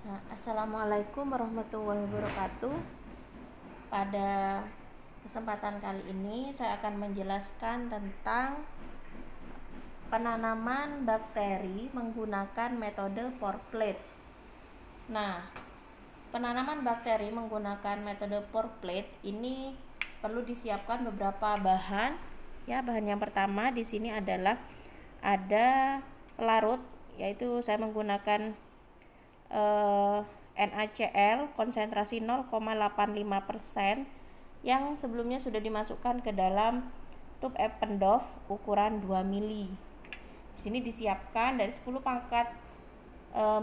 Nah, Assalamualaikum warahmatullahi wabarakatuh. Pada kesempatan kali ini saya akan menjelaskan tentang penanaman bakteri menggunakan metode pour plate. Nah, penanaman bakteri menggunakan metode pour plate ini perlu disiapkan beberapa bahan. Ya, bahan yang pertama di sini adalah ada pelarut, yaitu saya menggunakan NaCl konsentrasi 0,85% yang sebelumnya sudah dimasukkan ke dalam tube Eppendorf ukuran 2 mili. Di sini disiapkan dari 10 pangkat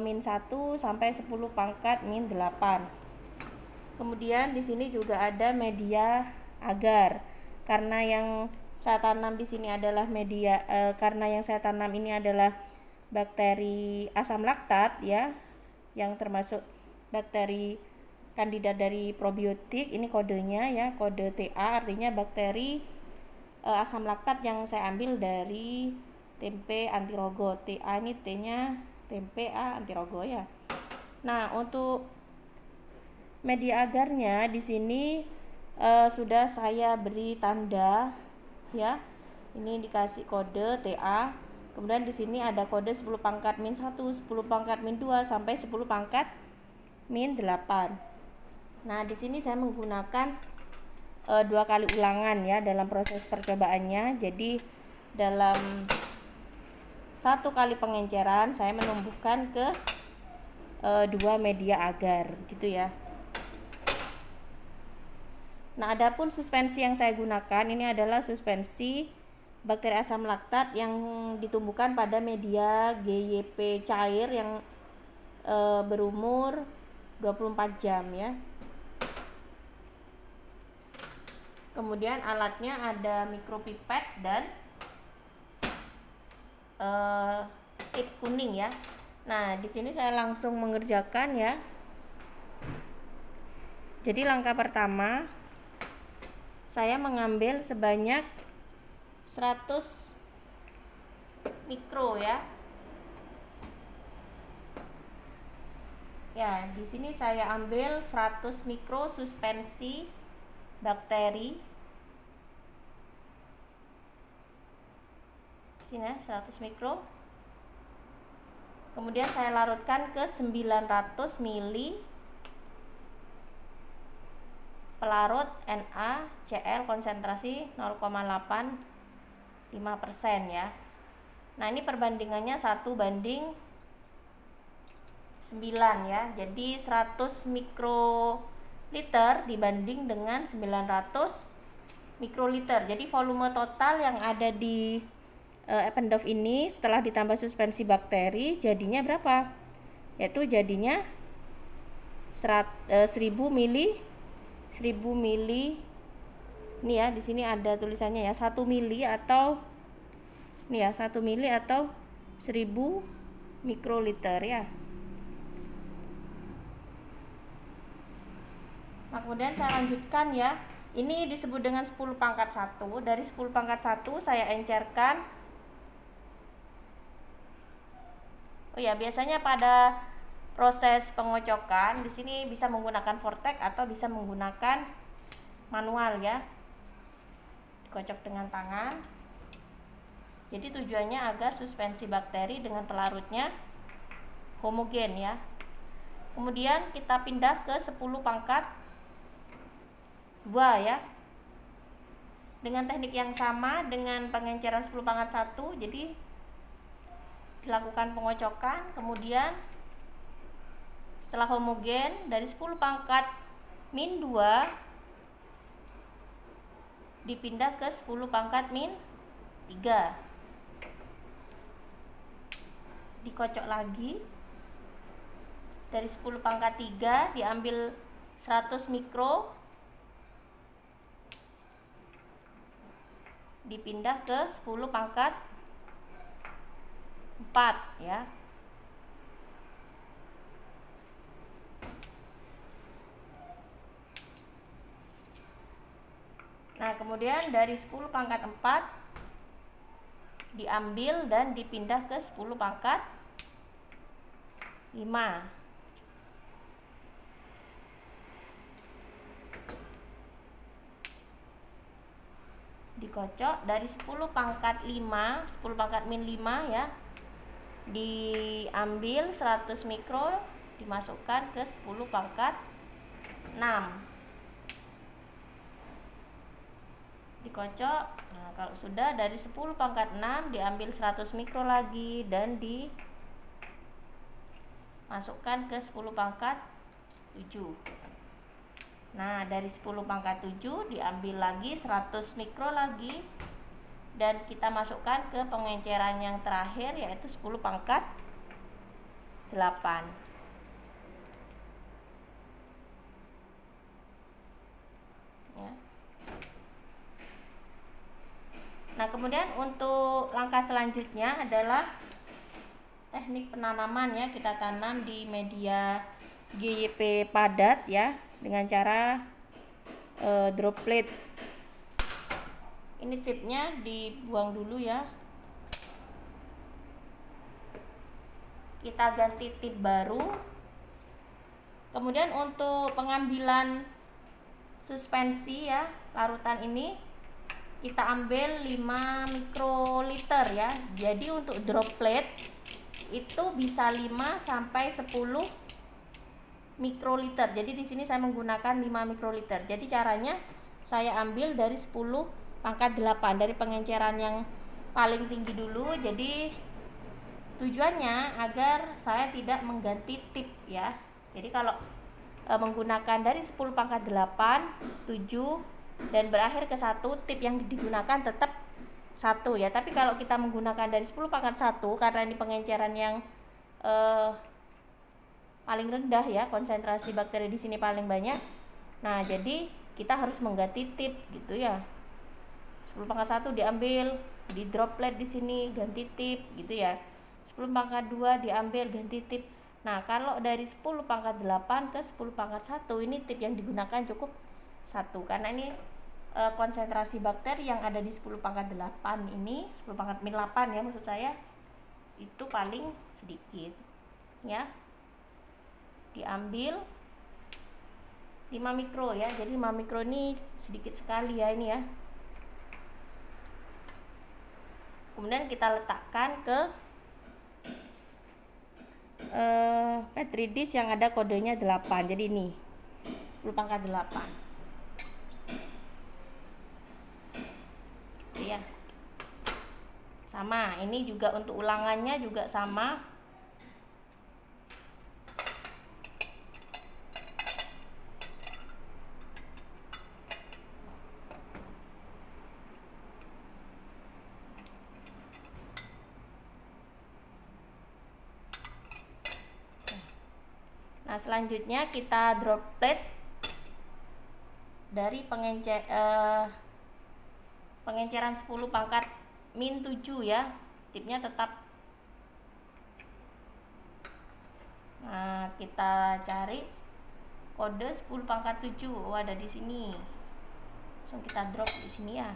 min 1 sampai 10 pangkat min 8. Kemudian di sini juga ada media agar, karena yang saya tanam di sini adalah bakteri asam laktat ya, yang termasuk bakteri kandidat dari probiotik. Ini kodenya ya, kode TA, artinya bakteri asam laktat yang saya ambil dari tempe antirogo. TA ini T-nya tempe, A antirogo ya. Nah, untuk media agarnya di sini sudah saya beri tanda ya. Ini dikasih kode TA. Kemudian di sini ada kode 10 pangkat min 1, 10 pangkat min 2 sampai 10 pangkat min 8. Nah, di sini saya menggunakan 2 kali ulangan ya dalam proses percobaannya. Jadi dalam 1 kali pengenceran saya menumbuhkan ke 2 media agar gitu ya. Nah, adapun suspensi yang saya gunakan ini adalah suspensi bakteri asam laktat yang ditumbuhkan pada media GYP cair yang berumur 24 jam ya. Kemudian alatnya ada mikropipet dan tip kuning ya. Nah, di sini saya langsung mengerjakan ya. Jadi langkah pertama saya mengambil sebanyak 100 mikro ya. Ya, di sini saya ambil 100 mikro suspensi bakteri. Sini 100 mikro. Kemudian saya larutkan ke 900 mili pelarut NaCl konsentrasi 0,85% ya. Nah, ini perbandingannya 1:9 ya. Jadi 100 mikroliter dibanding dengan 900 mikroliter. Jadi volume total yang ada di Eppendorf ini setelah ditambah suspensi bakteri jadinya berapa? Yaitu jadinya 1000 mili ini ya, di sini ada tulisannya ya, 1 mili atau ini ya, 1 mili atau 1000 mikroliter ya. Nah, kemudian saya lanjutkan ya. Ini disebut dengan 10 pangkat 1. Dari 10 pangkat 1 saya encerkan. Oh ya, biasanya pada proses pengocokan di sini bisa menggunakan vortex atau bisa menggunakan manual ya. Dikocok dengan tangan. Jadi tujuannya agar suspensi bakteri dengan pelarutnya homogen ya. Kemudian kita pindah ke 10 pangkat 2 ya. Dengan teknik yang sama dengan pengenceran 10 pangkat 1, jadi dilakukan pengocokan, kemudian setelah homogen dari 10 pangkat min 2 dipindah ke 10 pangkat min 3. Dikocok lagi. Dari 10 pangkat 3 diambil 100 mikro dipindah ke 10 pangkat 4 ya. Nah, kemudian dari 10 pangkat 4 diambil dan dipindah ke 10 pangkat 5. dikocok dari 10 pangkat 5, 10 pangkat min 5 ya, diambil 100 mikro dimasukkan ke 10 pangkat 6, dikocok. Nah, kalau sudah dari 10 pangkat 6 diambil 100 mikro lagi dan dimasukkan ke 10 pangkat 7. Nah, dari 10 pangkat 7 diambil lagi 100 mikro lagi dan kita masukkan ke pengenceran yang terakhir, yaitu 10 pangkat 8. Ya. Nah, kemudian untuk langkah selanjutnya adalah teknik penanaman ya. Kita tanam di media GYP padat ya, dengan cara droplet. Ini tipnya dibuang dulu ya. Kita ganti tip baru. Kemudian untuk pengambilan suspensi ya, larutan ini kita ambil 5 mikroliter ya. Jadi untuk droplet itu bisa 5 sampai 10 mikroliter. Jadi di sini saya menggunakan 5 mikroliter. Jadi caranya saya ambil dari 10 pangkat 8, dari pengenceran yang paling tinggi dulu. Jadi tujuannya agar saya tidak mengganti tip ya. Jadi kalau menggunakan dari 10 pangkat 8, 7 dan berakhir ke 1, tip yang digunakan tetap 1 ya. Tapi kalau kita menggunakan dari 10 pangkat 1, karena ini pengenceran yang paling rendah ya, konsentrasi bakteri di sini paling banyak. Nah, jadi kita harus mengganti tip gitu ya. 10 pangkat 1 diambil, di droplet di sini ganti tip gitu ya. 10 pangkat 2 diambil, ganti tip. Nah, kalau dari 10 pangkat 8 ke 10 pangkat 1, ini tip yang digunakan cukup 1, karena ini konsentrasi bakteri yang ada di 10 pangkat 8 ini, 10 pangkat min 8 ya maksud saya, itu paling sedikit ya. Diambil 5 mikro ya. Jadi 5 mikro ini sedikit sekali ya ini ya. Kemudian kita letakkan ke petri dish yang ada kodenya 8. Jadi ini 10 pangkat 8 ya. Sama, ini juga untuk ulangannya juga sama. Nah, selanjutnya kita droplet dari pengenceran 10 pangkat min 7 ya. Tipnya tetap. Nah, kita cari kode 10 pangkat 7. Oh, ada di sini. Langsung kita drop di sini ya.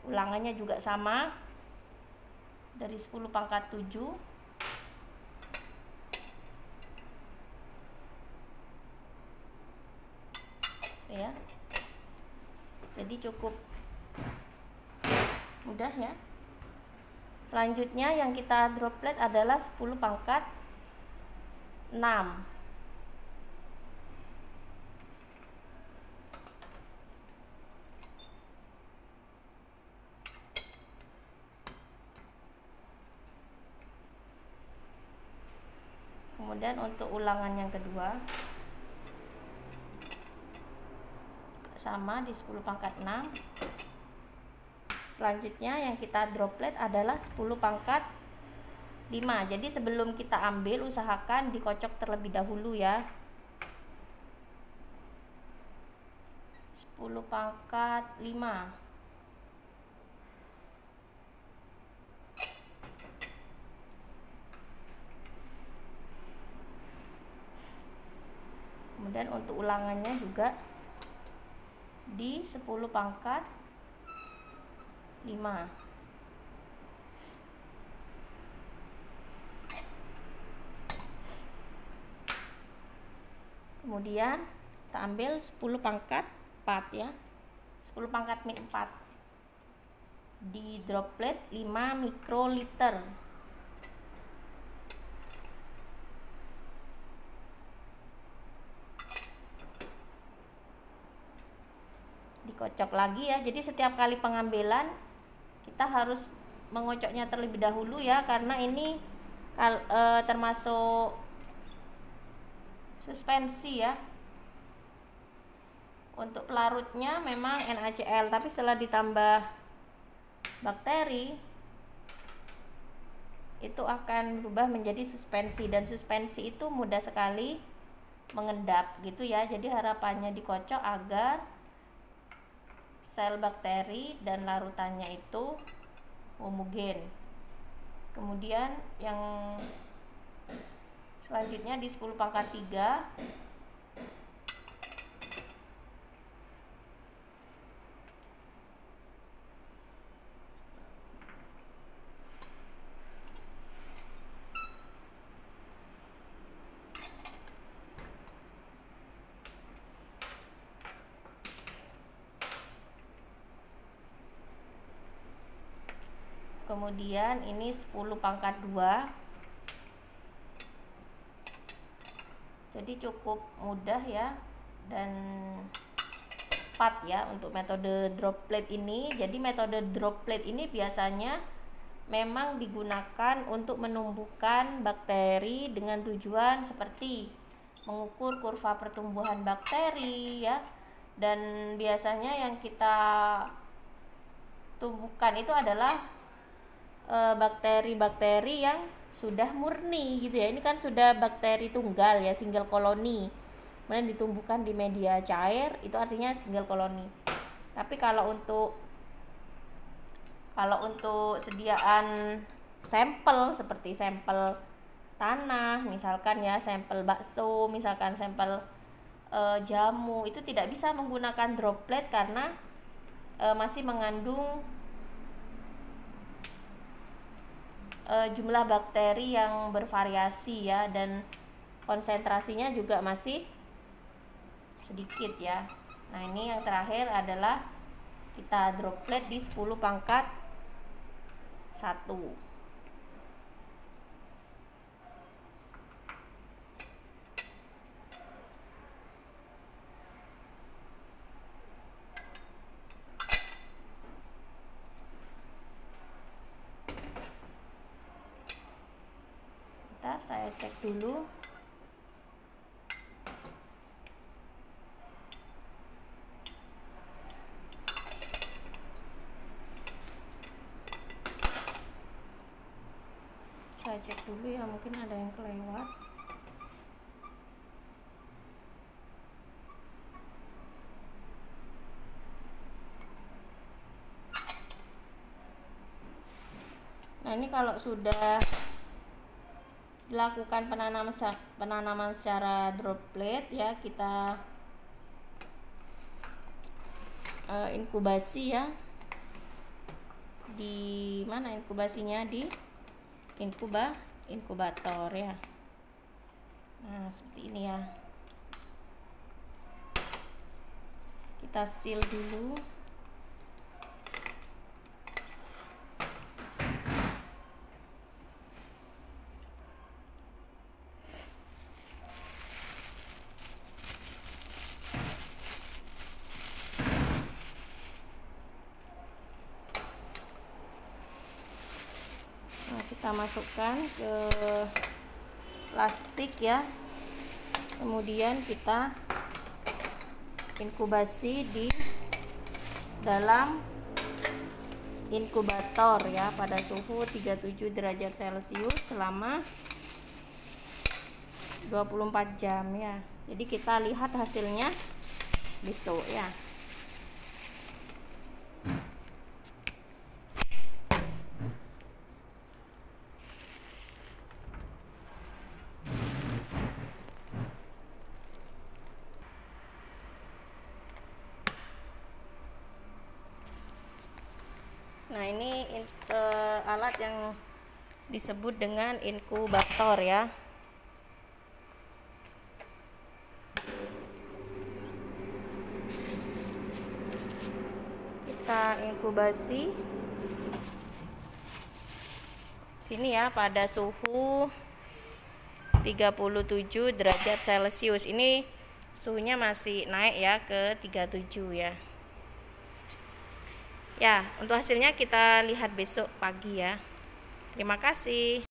Ulangannya juga sama. Dari 10 pangkat 7. Ya, jadi cukup mudah ya. Selanjutnya yang kita droplet adalah 10 pangkat 6. Kemudian untuk ulangan yang kedua sama di 10 pangkat 6. Selanjutnya yang kita droplet adalah 10 pangkat 5. Jadi sebelum kita ambil, usahakan dikocok terlebih dahulu ya. 10 pangkat 5. Kemudian untuk ulangannya juga di 10 pangkat 5. Kemudian kita ambil 10 pangkat 4 ya. 10 pangkat min 4. di droplet 5 mikroliter. Dikocok lagi ya. Jadi setiap kali pengambilan kita harus mengocoknya terlebih dahulu ya, karena ini termasuk suspensi ya. Untuk pelarutnya memang NaCl, tapi setelah ditambah bakteri itu akan berubah menjadi suspensi, dan suspensi itu mudah sekali mengendap gitu ya. Jadi harapannya dikocok agar sel bakteri dan larutannya itu homogen. Kemudian yang selanjutnya di 10⁻³ kemudian ini 10⁻². Jadi cukup mudah ya dan cepat ya untuk metode droplet ini. Jadi metode droplet ini biasanya memang digunakan untuk menumbuhkan bakteri dengan tujuan seperti mengukur kurva pertumbuhan bakteri ya. Dan biasanya yang kita tumbuhkan itu adalah bakteri-bakteri yang sudah murni gitu ya. Ini kan sudah bakteri tunggal ya, single koloni, kemudian ditumbuhkan di media cair, itu artinya single koloni. Tapi kalau untuk sediaan sampel seperti sampel tanah misalkan ya, sampel bakso misalkan, sampel jamu, itu tidak bisa menggunakan droplet karena masih mengandung jumlah bakteri yang bervariasi ya, dan konsentrasinya juga masih sedikit ya. Nah ini yang terakhir adalah kita droplet di 10⁻⁻⁻. Saya cek dulu. Saya cek dulu ya, mungkin ada yang kelewat. Nah ini kalau sudah dilakukan penanaman secara droplet ya, kita inkubasi ya. Di mana inkubasinya? Di inkubator ya. Nah seperti ini ya. Kita seal dulu. Kita masukkan ke plastik ya, kemudian kita inkubasi di dalam inkubator ya pada suhu 37 derajat Celcius selama 24 jam ya. Jadi kita lihat hasilnya besok ya. Nah ini alat yang disebut dengan inkubator ya. Kita inkubasi Sini ya pada suhu 37 derajat Celcius. Ini suhunya masih naik ya ke 37 ya. Ya, untuk hasilnya kita lihat besok pagi ya. Terima kasih.